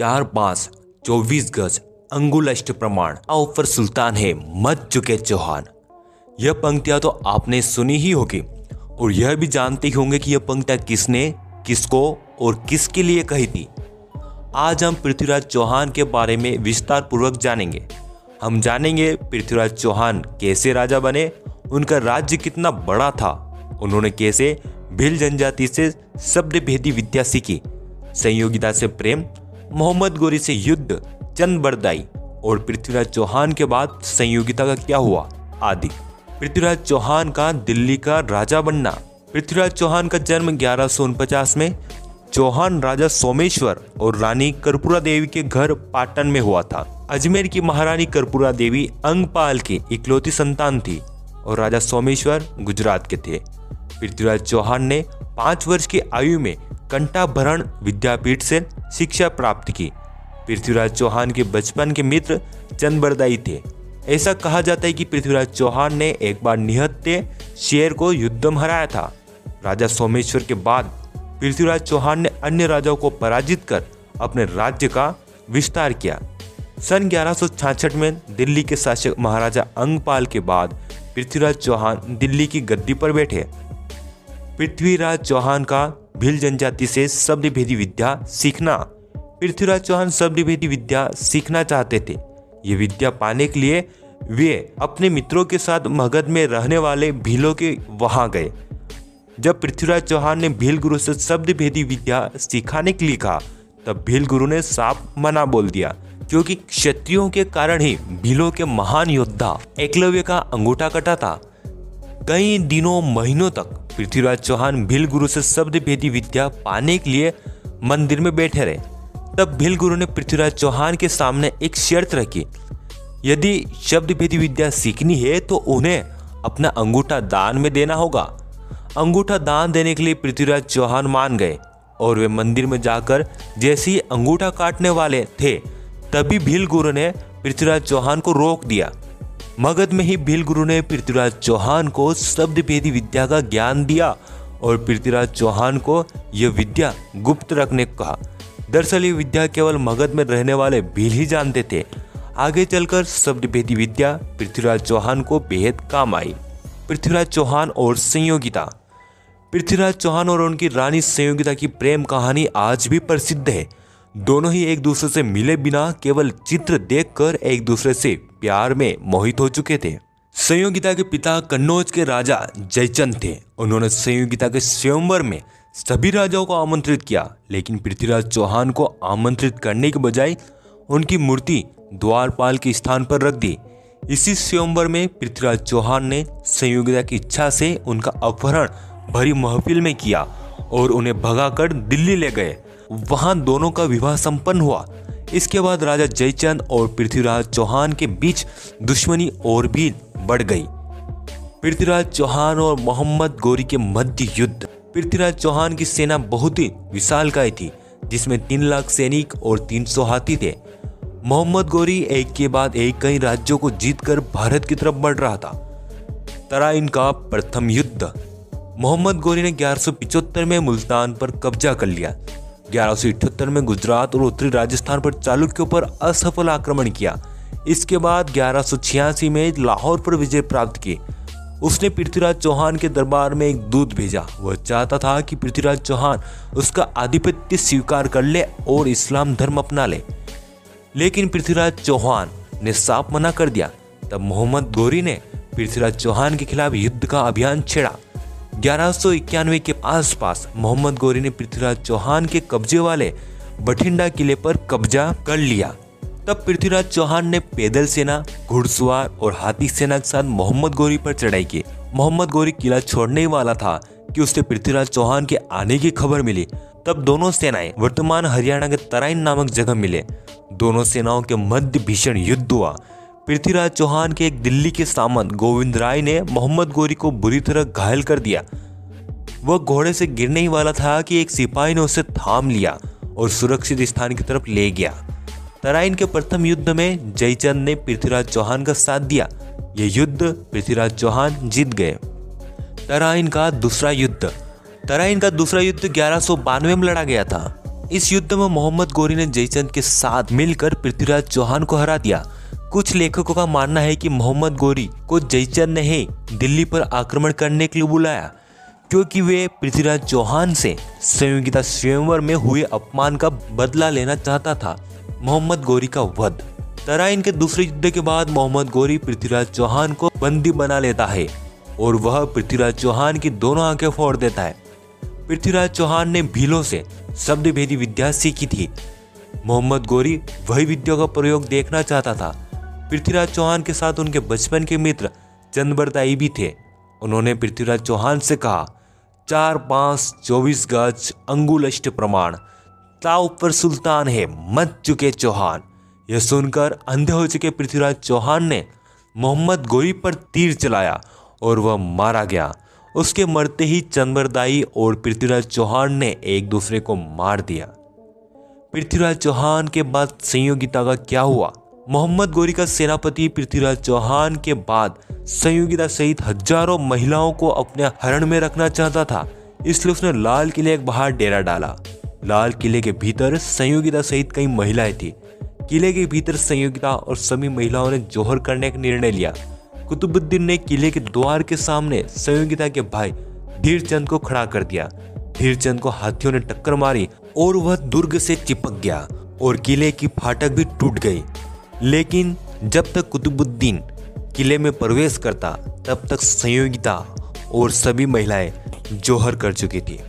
4 5 24 गज अंगुल अष्ट प्रमाण ऊपर सुल्तान है मत चुके चौहान। यह पंक्तियां तो आपने सुनी ही होगी और यह भी जानते ही होंगे कि यह पंक्तियां किसने, किसको और किसके लिए कही थी। आज हम पृथ्वीराज चौहान के बारे में विस्तार पूर्वक जानेंगे। हम जानेंगे पृथ्वीराज चौहान कैसे राजा बने, उनका राज्य कितना बड़ा था, उन्होंने कैसे भील जनजाति से शब्द भेदी विद्या सीखी, संयोगिता से प्रेम, मोहम्मद गोरी से युद्ध, चंद बरदाई और पृथ्वीराज चौहान के बाद संयोगिता का क्या हुआ आदि। पृथ्वीराज चौहान का दिल्ली का राजा बनना। पृथ्वीराज चौहान का जन्म 1149 में चौहान राजा सोमेश्वर और रानी कर्पूरा देवी के घर पाटन में हुआ था। अजमेर की महारानी कर्पूरा देवी अंगपाल की इकलौती संतान थी और राजा सोमेश्वर गुजरात के थे। पृथ्वीराज चौहान ने 5 वर्ष की आयु में कंठाभरण विद्यापीठ से शिक्षा प्राप्त की। पृथ्वीराज चौहान के बचपन के मित्र चंद बरदाई थे। ऐसा कहा जाता है कि पृथ्वीराज चौहान ने एक बार निहत्थे शेर को युद्ध में हराया था। राजा सोमेश्वर के बाद पृथ्वीराज चौहान ने अन्य राजाओं को पराजित कर अपने राज्य का विस्तार किया। सन 1166 में दिल्ली के शासक महाराजा अंगपाल के बाद पृथ्वीराज चौहान दिल्ली की गद्दी पर बैठे। पृथ्वीराज चौहान का भील जनजाति से शब्द भेदी विद्या सीखना। पृथ्वीराज चौहान शब्द भेदी विद्या सीखना चाहते थे। ये विद्या पाने के लिए वे अपने मित्रों के साथ मगध में रहने वाले भीलों के वहां गए। जब पृथ्वीराज चौहान ने भील गुरु से शब्द भेदी विद्या सिखाने के लिए कहा तब भील गुरु ने साफ मना बोल दिया, क्योंकि क्षत्रियों के कारण ही भीलों के महान योद्धा एकलव्य का अंगूठा कटा था। कई दिनों महीनों तक पृथ्वीराज चौहान भील गुरु से शब्द भेदी विद्या पाने के लिए मंदिर में बैठे रहे। तब भील गुरु ने पृथ्वीराज चौहान के सामने एक शर्त रखी, यदि शब्द भेदी विद्या सीखनी है तो उन्हें अपना अंगूठा दान में देना होगा। अंगूठा दान देने के लिए पृथ्वीराज चौहान मान गए और वे मंदिर में जाकर जैसे ही अंगूठा काटने वाले थे तभी भील गुरु ने पृथ्वीराज चौहान को रोक दिया। मगध में ही भील गुरु ने पृथ्वीराज चौहान को शब्द भेदी विद्या का ज्ञान दिया और पृथ्वीराज चौहान को यह विद्या गुप्त रखने को कहा। दरअसल ये विद्या केवल मगध में रहने वाले भील ही जानते थे। आगे चलकर शब्द भेदी विद्या पृथ्वीराज चौहान को बेहद काम आई। पृथ्वीराज चौहान और संयोगिता। पृथ्वीराज चौहान और उनकी रानी संयोगिता की प्रेम कहानी आज भी प्रसिद्ध है। दोनों ही एक दूसरे से मिले बिना केवल चित्र देखकर एक दूसरे से प्यार में मोहित हो चुके थे। संयोगिता के पिता कन्नौज के राजा जयचंद थे। उन्होंने संयोगिता के स्वयंवर में सभी राजाओं को आमंत्रित किया, लेकिन पृथ्वीराज चौहान को आमंत्रित करने के बजाय उनकी मूर्ति द्वारपाल के स्थान पर रख दी। इसी स्वयंवर में पृथ्वीराज चौहान ने संयोगिता की इच्छा से उनका अपहरण भरी महफिल में किया और उन्हें भगाकर दिल्ली ले गए। वहां दोनों का विवाह संपन्न हुआ। इसके बाद राजा जयचंद और पृथ्वीराज चौहान के बीच दुश्मनी और भी बढ़ गई। पृथ्वीराज चौहान और मोहम्मद गोरी के मध्य युद्ध। पृथ्वीराज चौहान की सेना बहुत ही विशालकाय थी, जिसमें 3 लाख सैनिक और 300 हाथी थे। मोहम्मद गोरी एक के बाद एक कई राज्यों को जीतकर भारत की तरफ बढ़ रहा था। तराइन का प्रथम युद्ध। मोहम्मद गोरी ने 1175 में मुल्तान पर कब्जा कर लिया। 1178 में गुजरात और उत्तरी राजस्थान पर चालुक्यों पर असफल आक्रमण किया। इसके बाद 1186 में लाहौर पर विजय प्राप्त की। उसने पृथ्वीराज चौहान के दरबार में एक दूत भेजा। वह चाहता था कि पृथ्वीराज चौहान उसका आधिपत्य स्वीकार कर ले और इस्लाम धर्म अपना ले, लेकिन पृथ्वीराज चौहान ने साफ मना कर दिया। तब मोहम्मद गोरी ने पृथ्वीराज चौहान के खिलाफ युद्ध का अभियान छेड़ा। 1191 के आसपास मोहम्मद गोरी ने पृथ्वीराज चौहान के कब्जे वाले बठिंडा किले पर कब्जा कर लिया। तब पृथ्वीराज चौहान ने पैदल सेना, घुड़सवार और हाथी सेना के साथ मोहम्मद गोरी पर चढ़ाई की। मोहम्मद गोरी किला छोड़ने ही वाला था कि उसे पृथ्वीराज चौहान के आने की खबर मिली। तब दोनों सेनाएं वर्तमान हरियाणा के तराइन नामक जगह मिले। दोनों सेनाओं के मध्य भीषण युद्ध हुआ। पृथ्वीराज चौहान के एक दिल्ली के सामंत गोविंद राय ने मोहम्मद गोरी को बुरी तरह घायल कर दिया। वह घोड़े से गिरने ही वाला था कि एक सिपाही ने उसे थाम लिया और सुरक्षित स्थान की तरफ ले गया। तराइन के प्रथम युद्ध में जयचंद ने पृथ्वीराज चौहान का साथ दिया। यह युद्ध पृथ्वीराज चौहान जीत गए। तराइन का दूसरा युद्ध। तराइन का दूसरा युद्ध 1192 में लड़ा गया था। इस युद्ध में मोहम्मद गोरी ने जयचंद के साथ मिलकर पृथ्वीराज चौहान को हरा दिया। कुछ लेखकों का मानना है कि मोहम्मद गोरी को जयचंद ने ही दिल्ली पर आक्रमण करने के लिए बुलाया, क्योंकि वे पृथ्वीराज चौहान से संयोगिता स्वयंवर में हुए अपमान का बदला लेना चाहता था। मोहम्मद गोरी का वध। तराइन के दूसरे युद्ध के बाद मोहम्मद गोरी पृथ्वीराज चौहान को बंदी बना लेता है और वह पृथ्वीराज चौहान की दोनों आंखें फोड़ देता है। पृथ्वीराज चौहान ने भीलों से शब्द भेदी विद्या सीखी थी। मोहम्मद गोरी वही विद्या का प्रयोग देखना चाहता था। पृथ्वीराज चौहान के साथ उनके बचपन के मित्र चंद्रबरदाई भी थे। उन्होंने पृथ्वीराज चौहान से कहा, 4 5 24 गज अंगुल अष्ट प्रमाण, ताव पर सुल्तान है मच चुके चौहान। यह सुनकर अंधे हो चुके पृथ्वीराज चौहान ने मोहम्मद गोरी पर तीर चलाया और वह मारा गया। उसके मरते ही चंद्रबरदाई और पृथ्वीराज चौहान ने एक दूसरे को मार दिया। पृथ्वीराज चौहान के बाद संयोगिता का क्या हुआ? मोहम्मद गोरी का सेनापति पृथ्वीराज चौहान के बाद संयोगिता सहित हजारों महिलाओं को अपने हरण में रखना चाहता था, इसलिए उसने लाल किले के बाहर डेरा डाला। लाल किले के भीतर संयोगिता सहित कई महिलाएं थी। किले के भीतर संयोगिता और सभी महिलाओं ने जोहर करने का निर्णय लिया। कुतुबुद्दीन ने किले के द्वार के सामने संयोगिता के भाई धीरचंद को खड़ा कर दिया। धीरचंद को हाथियों ने टक्कर मारी और वह दुर्ग से चिपक गया और किले की फाटक भी टूट गई। लेकिन जब तक कुतुबुद्दीन किले में प्रवेश करता, तब तक संयोगिता और सभी महिलाएं जोहर कर चुकी थी।